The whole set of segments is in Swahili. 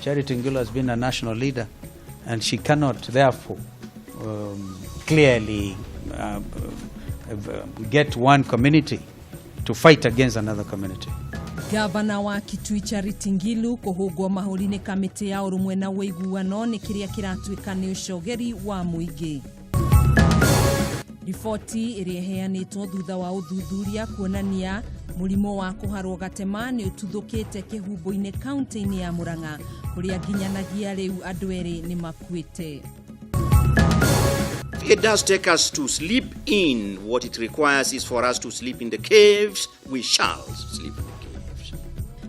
Charity Ngilu has been a national leader, and she cannot therefore clearly get one community to fight against another community. Gavana wa Kitui Charity Ngilu kuhugwa mahuri ni kamiti ya urumwe na wiguano ni kiria kiratuika ni ucogeri wa muingi. Ripoti iriheanitwo thutha wa uthuthuria kuonania murimo wa kuharwo gatema ni ututhukite kihumbo-ini kaunti-ini ya Murang'a kuria nginyanagia riu andu eri ni makuite. It does take us to sleep in. What it requires is for us to sleep in the caves. We shall sleep in the caves.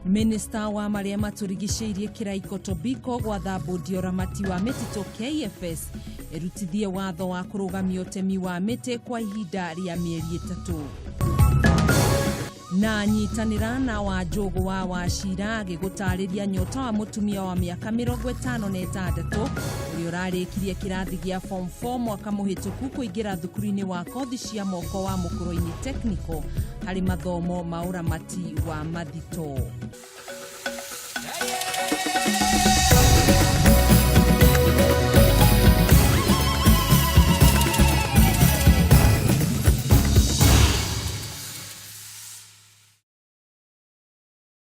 Minister wa maria maturigiceirie Kiraiko Tobiko gwatha bodi oramati wa mitito KFS erutithie watho wa kurugamia utemi wa miti kwa ihinda ria mieri 3. Na nyitanira na wa Njogu wa Wachira agigutariria nyota wa mutumia wa miaka 56 uria urarikirie kirathi gia form 4 mwaka muhituku kuingira thukuru-ini wa kothi cia moko wa Muhoro Technical hari mathomo ma uramati wa mathito.